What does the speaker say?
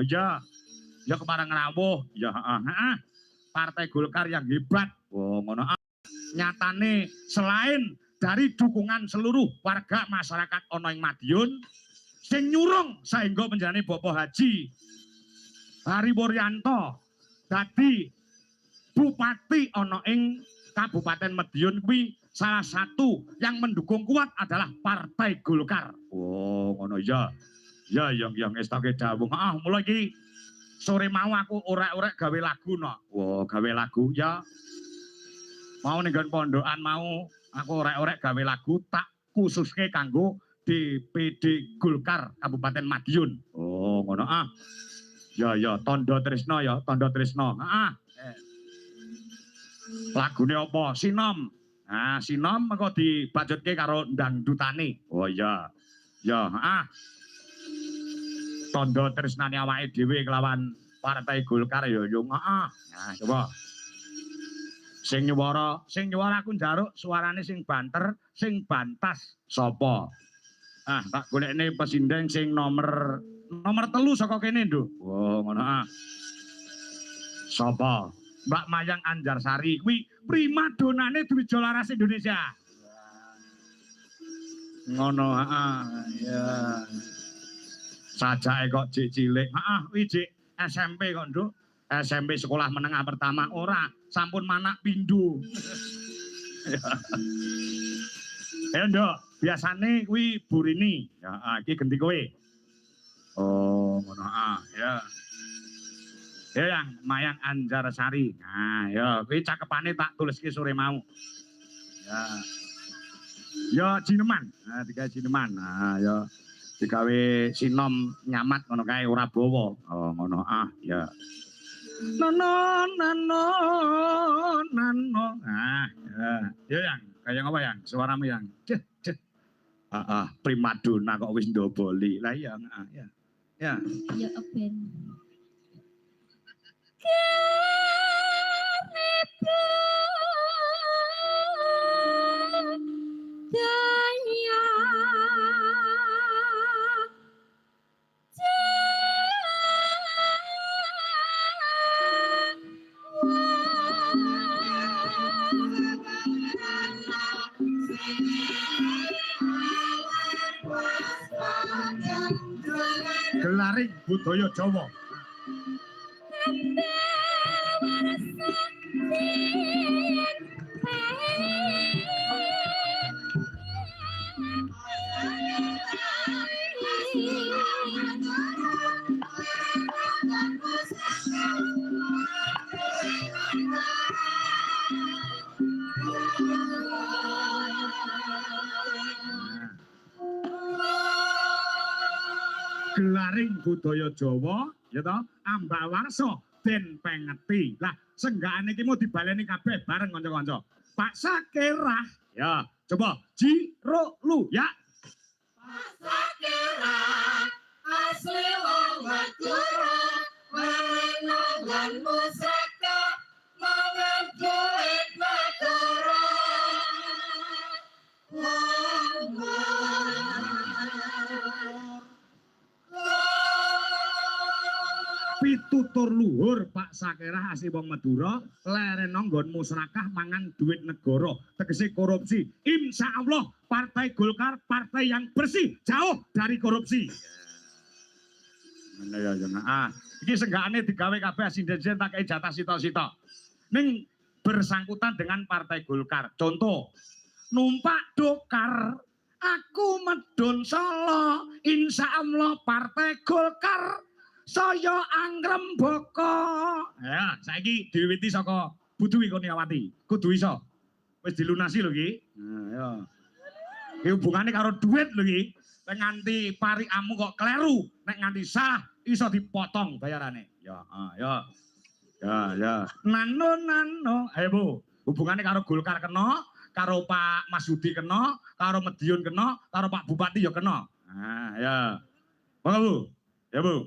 ngono ya. Ya kepareng rawuh. Ya heeh. Partai Golkar yang hebat. Oh ngono. Nyatane selain dari dukungan seluruh warga masyarakat ana ing Madiun sing nyurung saengga penjenengane Bapak Haji Hari Wuryanto dadi bupati ana ing Kabupaten Madiun kuwi salah satu yang mendukung kuat adalah Partai Golkar. Oh, ngono ya. Ya yang estake dawuh. Mulai iki sore mau aku orek-orek gawe lagu no. Wah, gawe lagu ya. Mau ning pondokan mau aku orek-orek gawe lagu tak khususke kanggo DPD Golkar Kabupaten Madiun. Oh, ngono Ya Tondo Trisno ya, Tondo Trisno. Lagune apa? Sinom. Nah, Sinom mengko dibajutke karo dangdutane. Oh iya. Ya, Tondo Trisnane awake dhewe kelawan Partai Golkar ya yo. Nah, coba. Sing nyuwara aku njaruk suarane sing banter, sing bantas sapa? Tak golekne pesinden sing nomor 3 saka kene, Nduk. Oh, ngono Sapa? Mbak Mayang Anjarsari kuwi primadonane Dwija Laras Indonesia. Ngono, ya. Sajake kok jek cilik. Kuwi jek SMP kok, Nduk. SMP sekolah menengah pertama ora, sampun manak pindho. Ya, Nduk, biasane kuwi Burini. Ya, iki genti kowe. Oh, ngono ya. Ya yang Mayang Anjarsari. Nah, ya kuwi cakepane tak tuliske sore mau. Ya. Ya jineman. Nah, digawe jineman. Nah, ya digawe sinom nyamat ngono kae ora bawa. Oh, ngono ya. Nano. Nah, ya yang kayak apa yang suaramu yang. Primadona kok wis ndoboli. Lah iya, ya. Ya. Ya ben. Daya Gelaring budaya Jawa. Gelaring budaya Jawa ya toh Ambawarsa den pengeti. Lah senggakane iki mau dibaleni kabeh bareng kanca-kanca. Pak Sakerah ya coba Jiro lu ya. Pak Sakerah asli wong Madura menengan musaka mangan duit Madura. Pitutur luhur Pak Sakerah asli wong Madura leren nggon musrakah mangan duit negara tegese korupsi. Insya Allah Partai Golkar partai yang bersih jauh dari korupsi. Ya iki senggakane digawe kabeh sinden-sinden tak kei jatah sita-sita. Ning bersangkutan dengan Partai Golkar. Contoh numpak dokar aku medun Solo. Insya Allah Partai Golkar saya angrem boko. Ya, saiki diwiwiti saka Budwi Kurniawati. Kudu iso. Wis dilunasi lho iki. Nah, ya. Iki hubungane karo duit lho iki. Nek nganti pariamu kok kleru, nek nganti salah iso dipotong bayarane. Ya, ya. Nano. Ayo Bu, hubungane karo Golkar kena, karo Pak Masudi kena, karo Madiun kena, karo Pak Bupati ya kena. Nah, ya. Monggo Bu. Ya Bu.